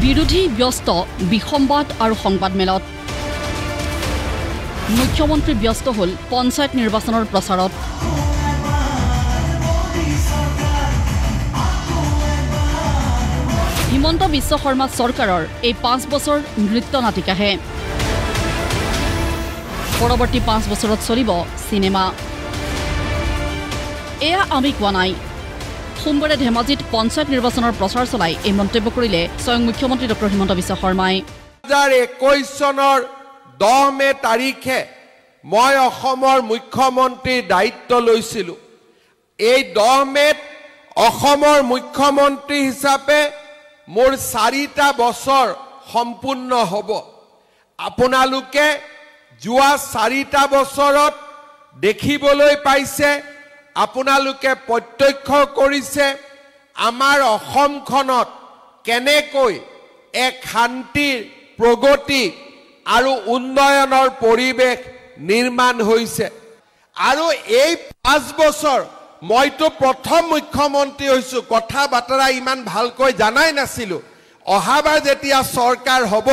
বিৰোধী ব্যস্ত বিসম্বাদ আৰু সংবাদমেলত মুখ্যমন্ত্ৰী ব্যস্ত হল পঞ্চায়ত নিৰ্বাচনৰ প্ৰচাৰত হিমন্ত বিশ্ব শৰ্মা চৰকাৰৰ এই 5 বছৰ নৃত্য নাটিকাহে পৰৱৰ্তী 5 বছৰত চলিব সিনেমা এয়া আমি কোৱা নাই সোমবাৰে ধেমাজিত পঞ্চায়ত নিৰ্বাচনৰ প্ৰচাৰ চলাই এই মন্তব্য কৰিলে স্বয়ং মুখ্যমন্ত্ৰী ডক্টৰ হিমন্ত বিশ্ব শৰ্মাই 2021 চনৰ 10 মে তাৰিখে মই অসমৰ মুখ্যমন্ত্ৰীৰ দায়িত্ব লৈছিলো এই 10 মেত অসমৰ মুখ্যমন্ত্ৰী হিচাপে মোৰ 4টা বছৰ সম্পূৰ্ণ হ'ব আপোনালোকে যোৱা 4টা বছৰত দেখিবলৈ পাইছে আপোনালোকে প্ৰত্যক্ষ কৰিছে আমাৰ অসমখনত কেনেকৈ এক শান্তিৰ প্ৰগতি আৰু উন্নয়নৰ পৰিৱেশ নিৰ্মাণ হৈছে আৰু এই 5 বছৰ মইতো প্ৰথম মুখ্যমন্ত্ৰী হৈছো কথা বাতৰা ইমান ভালকৈ জানাই নাছিলো অহাবাৰ যেতিয়া চৰকাৰ হ'ব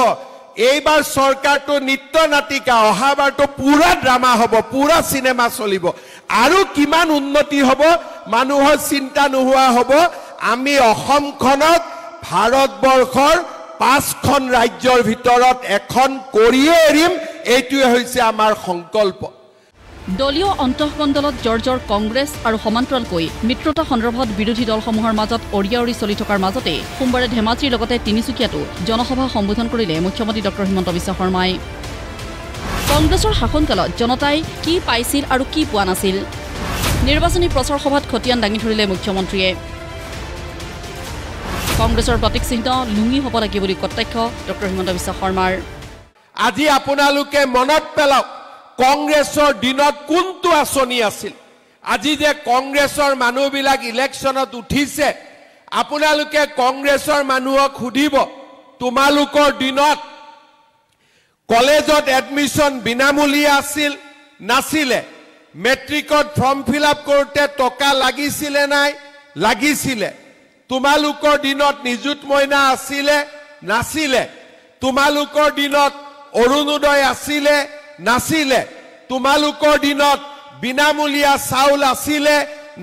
এইবাৰ চৰকাৰটো নিত্য নাটিকা অহাবাৰটো পুৰা ড্ৰামা হ'ব পুৰা সিনেমা চলিব আৰু কিমান উন্নতি হ'ব মানুহৰ চিন্তা নোহোৱা হ'ব আমি অসমখনক ভাৰতবৰ্ষৰ 5খন ৰাজ্যৰ ভিতৰত এখন কৰিয়ে এৰিম এইটোৱে হৈছে আমাৰ সংকল্প দলীয় অন্তঃমণ্ডলত জৰ্জৰ কংগ্ৰেছ আৰু সমান্তৰালকৈ মিত্ৰতা সন্দৰ্ভত বিৰোধী দলসমূহৰ মাজত অৰিয়াউৰি চলি থকাৰ মাজতে সোমবাৰে ধেমাজিৰ লগতে তিনিচুকীয়াতো জনসভা সম্বোধন কৰিলে মুখ্যমন্ত্ৰী ডক্টৰ হিমন্ত বিশ্ব শৰ্মাই কংগ্ৰেছৰ শাসনকালত জনতাই কি পাইছিল আৰু কি পোৱা নাছিল নিৰ্বাচনী প্ৰচাৰ সভাত খতিয়ান দাঙি ধৰিলে মুখ্যমন্ত্ৰীয়ে কংগ্ৰেছৰ প্ৰতীক চিহ্ন লুঙি হ'ব লাগে বুলি কটাক্ষ ডক্টৰ হিমন্ত বিশ্ব শৰ্মাৰ আজি আপোনালোকে মনত পেলাওক কংগ্ৰেছৰ দিনত কোনটো আঁচনি আছিল আজি যে কংগ্ৰেছৰ মানুহবিলাক ইলেকশ্যনত উঠিছে আপোনালোকে কংগ্ৰেছৰ মানুহক সুধিব তোমালোকৰ দিনত কলেজত এডমিশন বিনামূলীয়া আছিল নাছিলে মেট্ৰিকত ফৰ্ম ফিল আপ কৰোতে টকা লাগিছিলে নাই লাগিছিলে তোমালোকৰ দিনত নিযুত মইনা আছিলে নাছিলে তোমালোকৰ দিনত অৰুণোদয় আছিলে নাছিলে তোমালোকৰ দিনত বিনামূলীয়া চাউল আছিলে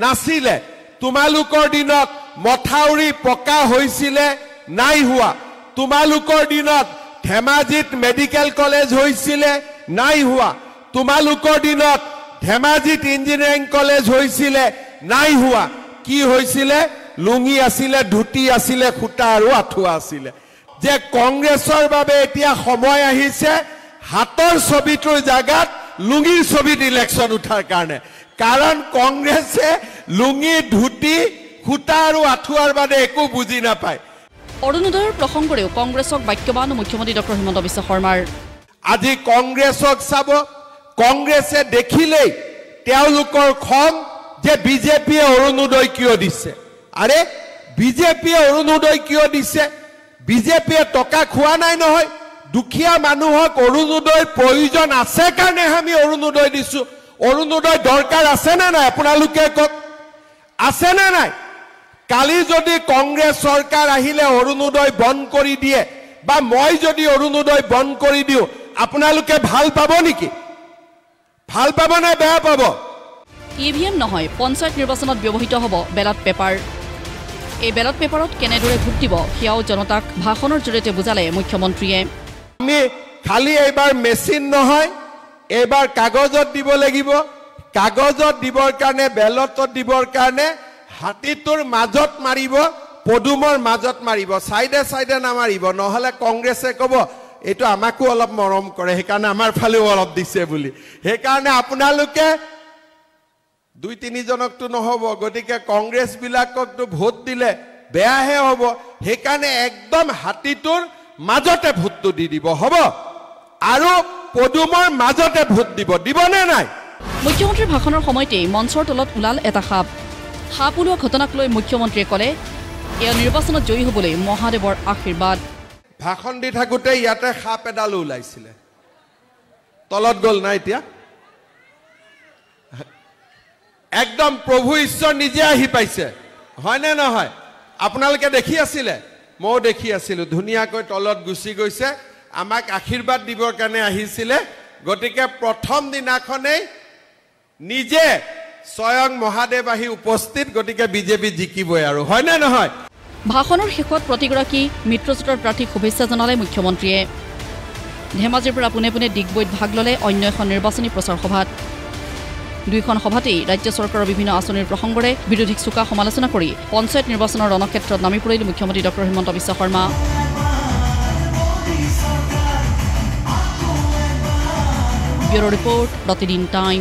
নাছিলে তোমালোকৰ দিনত মথাউৰি পকা হৈছিলে নাই হোৱা তোমালোকৰ দিনত ধেমাজিত মেডিকেল কলেজ হৈছিলে নাই হোৱা তোমালোকৰ দিনত ধেমাজিত ইঞ্জিনিয়াৰিং কলেজ হৈছিলে নাই হোৱা কি হৈছিলে লুঙি আছিলে ধুতি আছিলে খুটা আৰু আঠুৱা আছিলে যে কংগ্ৰেছৰ বাবে এতিয়া সময় আহিছে হাতৰ ছবিটোৰ জায়গাত লুঙিৰ ছবিত ইলেকশ্যন উঠাৰ কাৰণে কাৰণ কংগ্ৰেছে লুঙি ধুতি খুটা আৰু আঠুৱাৰ বাদে একো বুজি নাপায় অৰুণোদয়ৰ প্ৰসংগৰেও কংগ্ৰেছক বাক্যবান মুখ্যমন্ত্ৰী ডক্টৰ হিমন্ত বিশ্ব শৰ্মাৰ আজি কংগ্ৰেছক চাব কংগ্ৰেছে দেখিলেই তেওঁলোকৰ খং যে বিজেপিয়ে অৰুণোদয় কিয় দিছে আৰে বিজেপিয়ে অৰুণোদয় কিয় দিছে বিজেপিয়ে টকা খোৱা নাই নহয় দুখীয়া মানুহক অৰুণোদয়ৰ প্ৰয়োজন আছে কাৰণে আমি অৰুণোদয় দিছো অৰুণোদয় দৰকাৰ আছে না নাই আপোনালোকে কক আছে না নাই কালি যদি কংগ্ৰেছ চৰকাৰ আহিলে অৰুণোদয় বন্ধ কৰি দিয়ে বা মই যদি অৰুণোদয় বন্ধ কৰি দিও আপোনালোকে ভাল পাব নেকি ভাল পাব না বেয়া পাব ইভিএম নহয় পঞ্চায়ত নিৰ্বাচনত ব্যৱহৃত হ'ব বেলট পেপাৰ এই বেলট পেপাৰত কেনেদৰে ভোট দিব সেয়াও জনতাক ভাষণৰ জৰিয়তে বুজালে মুখ্যমন্ত্ৰীয়ে আমি খালি এইবাৰ মেচিন নহয় এইবাৰ কাগজত দিব লাগিব কাগজত দিবৰ কাৰণে বেলটত দিবৰ কাৰণে হাতীটোৰ মাজত মাৰিব পদুমৰ মাজত মাৰিব সাইডে সাইডে নামাৰিব নহলে কংগ্ৰেছে ক'ব এইটো আমাকো অলপ মৰম কৰে সেইকাৰণে আমাৰ ফালেও অলপ দিছে বুলি সেইকাৰণে আপোনালোকে 2-3 জনকটো নহব গতিকে কংগ্ৰেছ বিলাককটো ভোট দিলে বেয়াহে হ'ব সেইকাৰণে একদম হাতীটোৰ মাজতে ভোটটো দি দিব হ'ব আৰু পদুমৰ মাজতে ভোট দিব নে নাই মুখ্যমন্ত্ৰীৰ ভাষণৰ সময়তে মঞ্চৰ তলত ওলাল এটা সাপ ওলোৱা ঘটনাক লৈ মুখ্যমন্ত্ৰীয়ে ক'লে এয়া নিৰ্বাচনত জয়ী হ'বলৈ মহাদেৱৰ আশীৰ্বাদ ভাষণ দি থাকোতে ইয়াতে সাপ এডাল ওলাইছিলে তলত গ'ল না এতিয়া একদম প্ৰভু ঈশ্বৰ নিজে আহি পাইছে হয় নে নহয় আপোনালোকে দেখি আছিলে ময়ো দেখি আছিলোঁ ধুনীয়াকৈ তলত গুচি গৈছে আমাক আশীৰ্বাদ দিবৰ কাৰণে আহিছিলে গতিকে প্ৰথম দিনাখনেই নিজে স্বয়ং মহাদেৱ আহি উপস্থিত গতিকে বিজেপি জিকিবই আৰু হয়নে নহয় ভাষণৰ শেষত প্ৰতিগৰাকী মিত্ৰজোঁটৰ প্ৰাৰ্থীক শুভেচ্ছা জনালে মুখ্যমন্ত্ৰীয়ে ধেমাজিৰ পৰা পোনে পোনে ডিগবৈত ভাগ ল'লে অন্য এখন নিৰ্বাচনী প্ৰচাৰ সভাত দুইখন সভাতেই ৰাজ্য চৰকাৰৰ বিভিন্ন আঁচনিৰ প্ৰসংগৰে বিৰোধীক চোকা সমালোচনা কৰি পঞ্চায়ত নিৰ্বাচনৰ ৰণক্ষেত্ৰত নামি পৰিল মুখ্যমন্ত্ৰী doctor Himanta Biswa Sarma bureau report প্ৰতিদিন টাইম